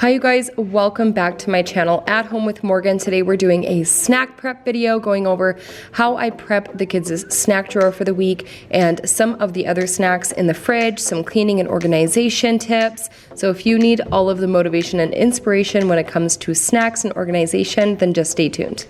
Hi you guys, welcome back to my channel At Home with Morgan. Today we're doing a snack prep video going over how I prep the kids' snack drawer for the week and some of the other snacks in the fridge, some cleaning and organization tips. So if you need all of the motivation and inspiration when it comes to snacks and organization, then just stay tuned.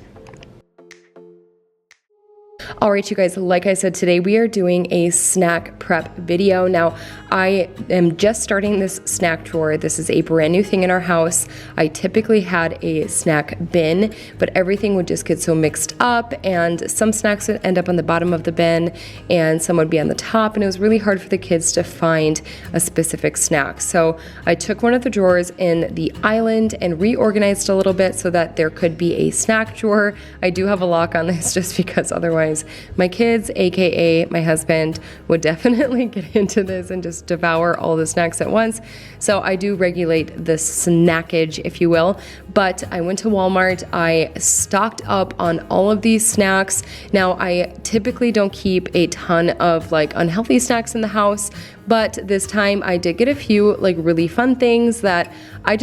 Alright you guys, like I said, today we are doing a snack prep video. Now, I am just starting this snack drawer. This is a brand new thing in our house. I typically had a snack bin, but everything would just get so mixed up and some snacks would end up on the bottom of the bin and some would be on the top, and it was really hard for the kids to find a specific snack. So I took one of the drawers in the island and reorganized a little bit so that there could be a snack drawer. I do have a lock on this just because otherwise my kids, aka my husband, would definitely get into this and just devour all the snacks at once. So I do regulate the snackage, if you will. But I went to Walmart, I stocked up on all of these snacks. Now I typically don't keep a ton of like unhealthy snacks in the house, but this time I did get a few like really fun things that I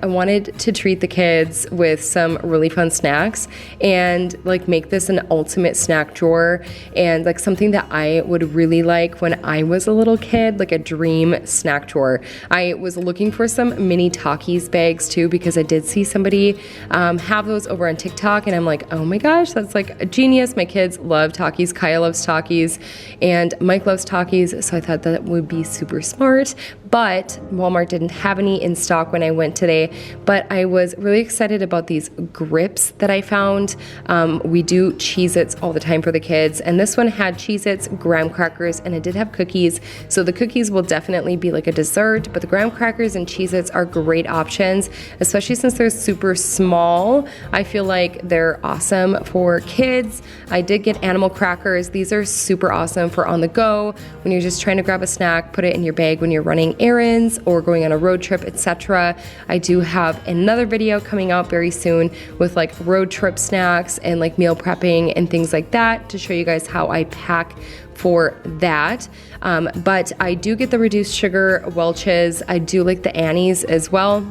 wanted to treat the kids with some really fun snacks and like make this an ultimate snack drawer and like something that I would really like when I was a little kid, like a dream snack drawer. I was looking for some mini Takis bags too because I did see somebody have those over on TikTok and I'm like, oh my gosh, that's like a genius. My kids love Takis, Kaya loves Takis, and Mike loves Takis, so I thought that would be super smart. But Walmart didn't have any in stock when I went today, but I was really excited about these grips that I found. We do Cheez-Its all the time for the kids, and this one had Cheez-Its, graham crackers, and it did have cookies. So the cookies will definitely be like a dessert, but the graham crackers and Cheez-Its are great options, especially since they're super small. I feel like they're awesome for kids. I did get animal crackers. These are super awesome for on the go when you're just trying to grab a snack, put it in your bag when you're running errands or going on a road trip, etc. I do have another video coming out very soon with like road trip snacks and like meal prepping and things like that to show you guys how I pack for that. But I do get the reduced sugar Welch's. I do like the Annie's as well.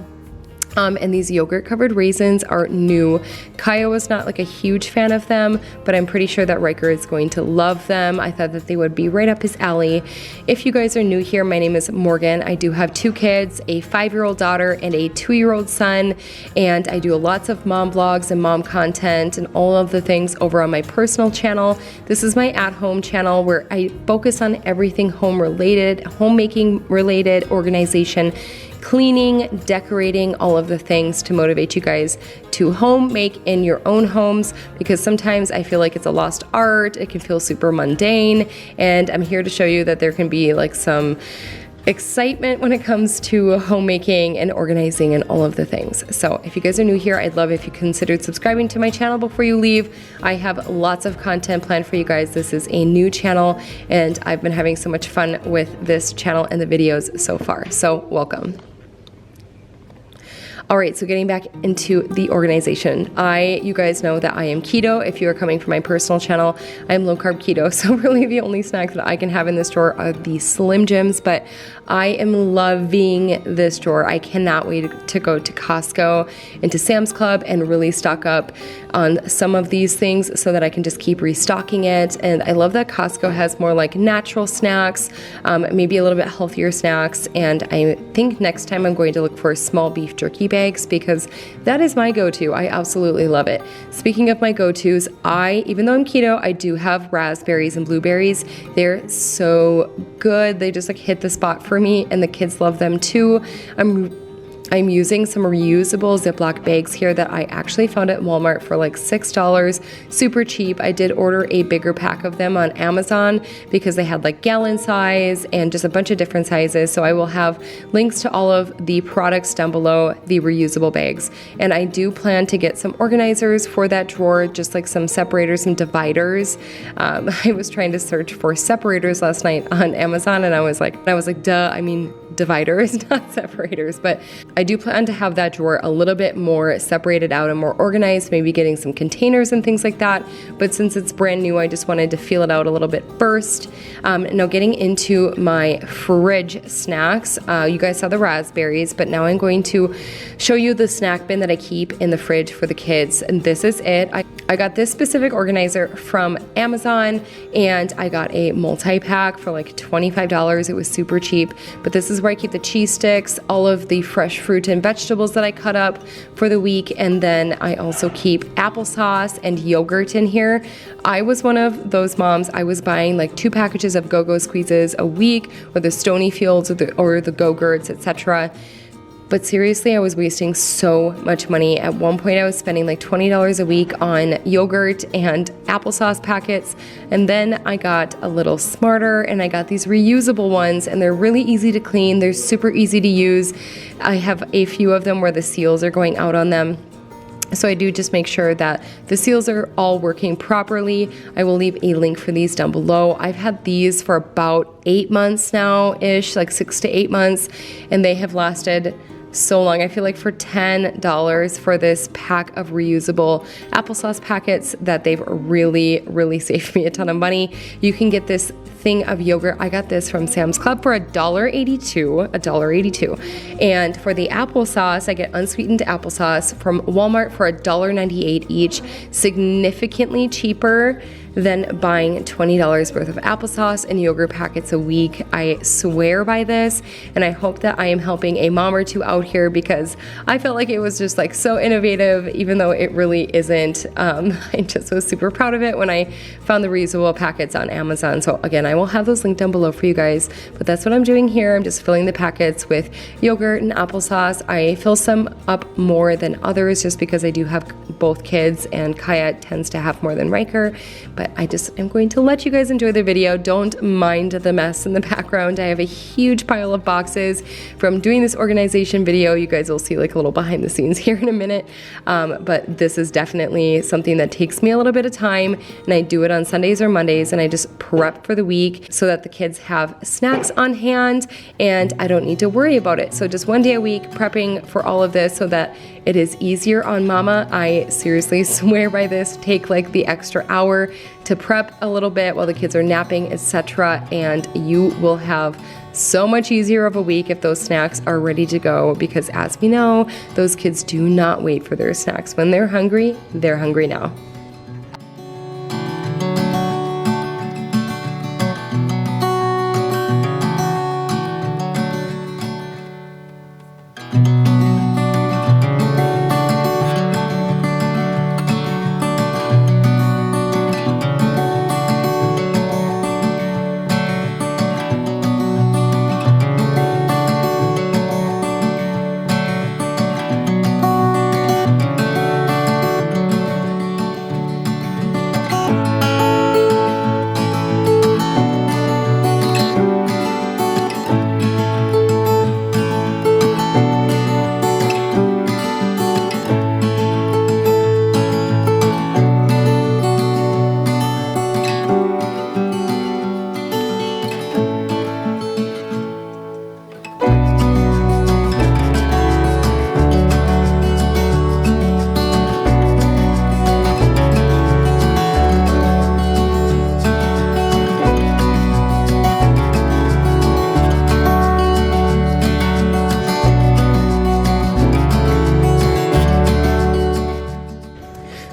And these yogurt covered raisins are new. Kaya was not like a huge fan of them, but I'm pretty sure that Riker is going to love them. I thought that they would be right up his alley. If you guys are new here, my name is Morgan. I do have two kids, a 5-year-old daughter and a 2-year-old son, and I do lots of mom vlogs and mom content and all of the things over on my personal channel. This is my at-home channel where I focus on everything home related, homemaking related, organization, cleaning, decorating, all of the things to motivate you guys to home make in your own homes, because sometimes I feel like it's a lost art. It can feel super mundane, and I'm here to show you that there can be like some excitement when it comes to homemaking and organizing and all of the things. So if you guys are new here, I'd love if you considered subscribing to my channel before you leave. I have lots of content planned for you guys. This is a new channel and I've been having so much fun with this channel and the videos so far. So welcome. All right, so getting back into the organization. You guys know that I am keto. If you are coming from my personal channel, I'm low carb keto. So really the only snacks that I can have in this drawer are the Slim Jims, but I am loving this drawer. I cannot wait to go to Costco and to Sam's Club and really stock up on some of these things so that I can just keep restocking it. And I love that Costco has more like natural snacks, maybe a little bit healthier snacks. And I think next time I'm going to look for small beef jerky bags because that is my go-to. I absolutely love it. Speaking of my go-tos, even though I'm keto, I do have raspberries and blueberries. They're so good. They just like hit the spot for me, and the kids love them too. I'm using some reusable Ziploc bags here that I actually found at Walmart for like $6, super cheap. I did order a bigger pack of them on Amazon because they had like gallon size and just a bunch of different sizes. So I will have links to all of the products down below, the reusable bags. And I do plan to get some organizers for that drawer, just like some separators and dividers. I was trying to search for separators last night on Amazon and I was like, duh, I mean dividers, not separators. But I do plan to have that drawer a little bit more separated out and more organized, maybe getting some containers and things like that. But since it's brand new, I just wanted to feel it out a little bit first. Now getting into my fridge snacks, you guys saw the raspberries, but now I'm going to show you the snack bin that I keep in the fridge for the kids. And this is it. I got this specific organizer from Amazon, and I got a multi-pack for like $25. It was super cheap, but this is where I keep the cheese sticks, all of the fresh fruit and vegetables that I cut up for the week, and then I also keep applesauce and yogurt in here. I was one of those moms. I was buying like 2 packages of Go-Go Squeezes a week, or the Stonyfields or the Go-Gurts, etc. But seriously, I was wasting so much money. At one point, I was spending like $20 a week on yogurt and applesauce packets. And then I got a little smarter and I got these reusable ones, and they're really easy to clean. They're super easy to use. I have a few of them where the seals are going out on them. So I do just make sure that the seals are all working properly. I will leave a link for these down below. I've had these for about 8 months now-ish, like 6 to 8 months, and they have lasted so long. I feel like for $10 for this pack of reusable applesauce packets that they've really saved me a ton of money. You can get this thing of yogurt. I got this from Sam's Club for $1.82. And for the applesauce, I get unsweetened applesauce from Walmart for $1.98 each, significantly cheaper than buying $20 worth of applesauce and yogurt packets a week. I swear by this, and I hope that I am helping a mom or two out here, because I felt like it was just like so innovative, even though it really isn't. I just was super proud of it when I found the reusable packets on Amazon. So again, I will have those linked down below for you guys, but that's what I'm doing here. I'm just filling the packets with yogurt and applesauce. I fill some up more than others just because I do have both kids, and Kaya tends to have more than Riker, but I just am going to let you guys enjoy the video. Don't mind the mess in the background. I have a huge pile of boxes from doing this organization video. You guys will see like a little behind the scenes here in a minute, but this is definitely something that takes me a little bit of time, and I do it on Sundays or Mondays, and I just prep for the week so that the kids have snacks on hand and I don't need to worry about it. So just one day a week prepping for all of this so that it is easier on mama. I seriously swear by this. Take like the extra hour to prep a little bit while the kids are napping, etc., and you will have so much easier of a week if those snacks are ready to go, because as we know, those kids do not wait for their snacks. When they're hungry now.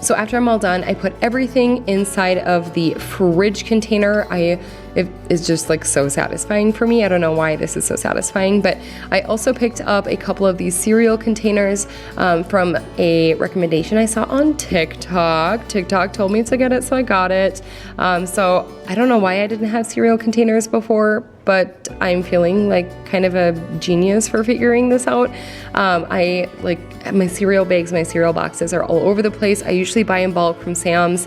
So after I'm all done, I put everything inside of the fridge container. It is just like so satisfying for me. I don't know why this is so satisfying, but I also picked up a couple of these cereal containers from a recommendation I saw on TikTok. TikTok told me to get it, so I got it. So I don't know why I didn't have cereal containers before, but I'm feeling like kind of a genius for figuring this out. I like my cereal bags, my cereal boxes are all over the place. I usually buy in bulk from Sam's.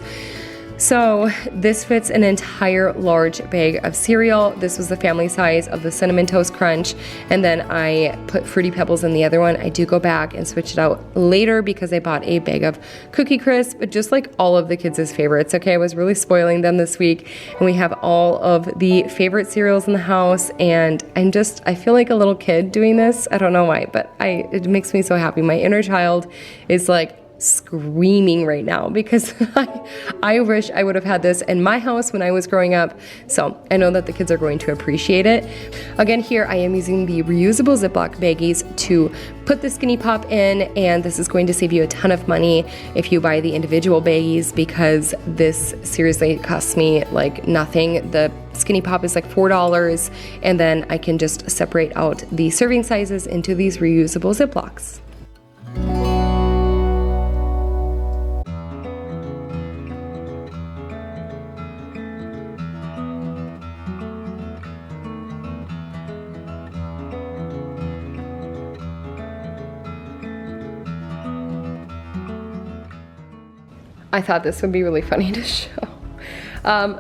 So this fits an entire large bag of cereal. This was the family size of the Cinnamon Toast Crunch, and then I put Fruity Pebbles in the other one. I do go back and switch it out later because I bought a bag of Cookie Crisp, but just like all of the kids' favorites. Okay, I was really spoiling them this week, and we have all of the favorite cereals in the house, and I feel like a little kid doing this. I don't know why, but it makes me so happy. My inner child is like screaming right now because I wish I would have had this in my house when I was growing up. So I know that the kids are going to appreciate it. Again, here I am using the reusable Ziploc baggies to put the Skinny Pop in, and this is going to save you a ton of money if you buy the individual baggies, because this seriously costs me like nothing. The Skinny Pop is like $4, and then I can just separate out the serving sizes into these reusable Ziplocs. I thought this would be really funny to show.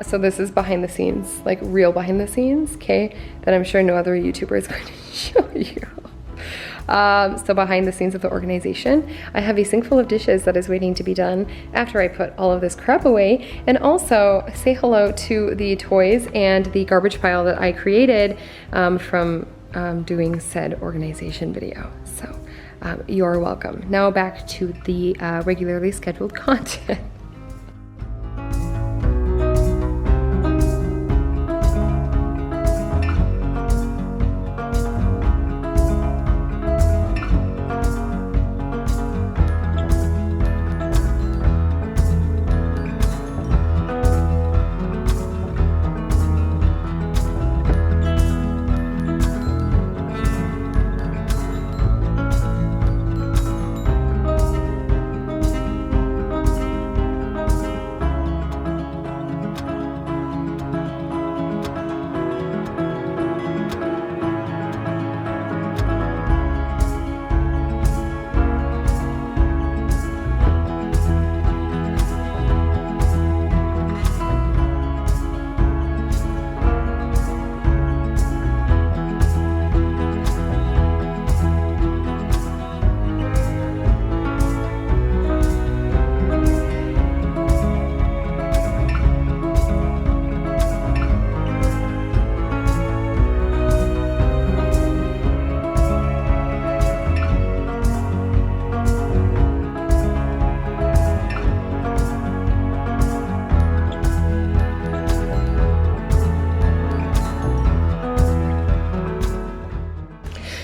So this is behind the scenes, like real behind the scenes, okay, that I'm sure no other YouTuber is going to show you. So behind the scenes of the organization, I have a sink full of dishes that is waiting to be done after I put all of this crap away, and also say hello to the toys and the garbage pile that I created from doing said organization video. So you're welcome. Now back to the regularly scheduled content.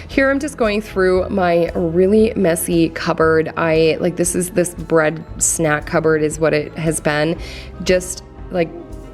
Here I'm just going through my really messy cupboard. This bread snack cupboard is what it has been. Just like,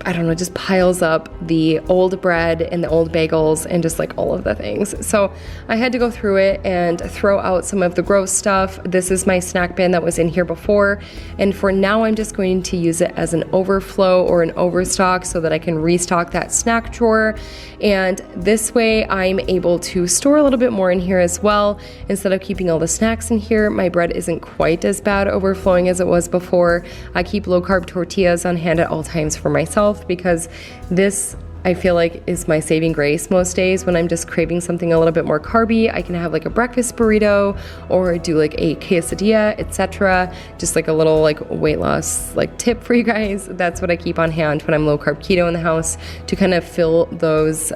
I don't know, just piles up the old bread and the old bagels and just like all of the things. So I had to go through it and throw out some of the gross stuff. This is my snack bin that was in here before, and for now I'm just going to use it as an overflow or an overstock so that I can restock that snack drawer. And this way I'm able to store a little bit more in here as well. Instead of keeping all the snacks in here, my bread isn't quite as bad overflowing as it was before. I keep low carb tortillas on hand at all times for myself, because this, I feel like, is my saving grace most days. When I'm just craving something a little bit more carby, I can have like a breakfast burrito or do like a quesadilla, etc. Just like a little like weight loss like tip for you guys. That's what I keep on hand when I'm low carb keto in the house, to kind of fill those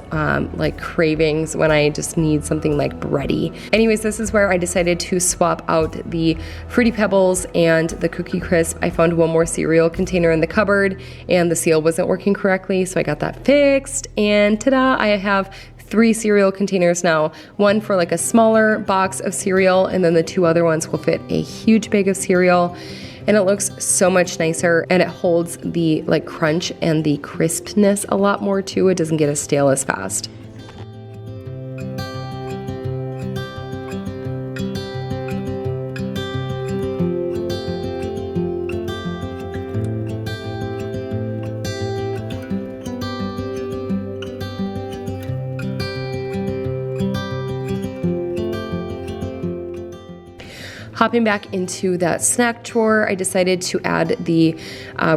like cravings when I just need something like bready. Anyways, this is where I decided to swap out the Fruity Pebbles and the Cookie Crisp. I found one more cereal container in the cupboard and the seal wasn't working correctly, so I got that fixed. And ta-da, I have 3 cereal containers now. One for like a smaller box of cereal, and then the 2 other ones will fit a huge bag of cereal. And it looks so much nicer, and it holds the like crunch and the crispness a lot more too. It doesn't get as stale as fast. hopping back into that snack drawer, I decided to add the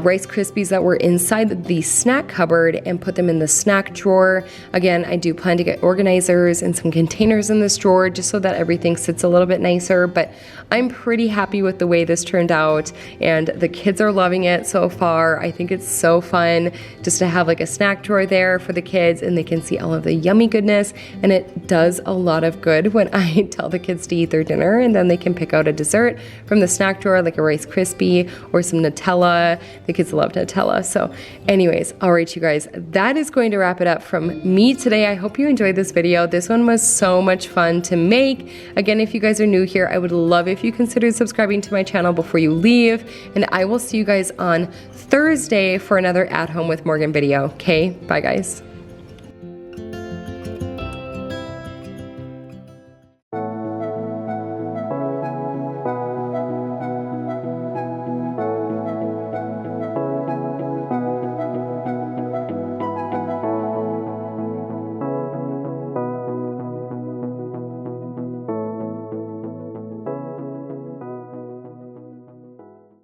Rice Krispies that were inside the snack cupboard and put them in the snack drawer. Again, I do plan to get organizers and some containers in this drawer just so that everything sits a little bit nicer, but I'm pretty happy with the way this turned out, and the kids are loving it so far. I think it's so fun just to have like a snack drawer there for the kids, and they can see all of the yummy goodness, and it does a lot of good when I tell the kids to eat their dinner, and then they can pick out a dessert from the snack drawer like a Rice Krispie or some Nutella. The kids love Nutella. So anyways, all right, you guys, that is going to wrap it up from me today. I hope you enjoyed this video. This one was so much fun to make. Again, if you guys are new here, I would love if you considered subscribing to my channel before you leave, and I will see you guys on Thursday for another At Home with Morgan video. Okay, bye guys.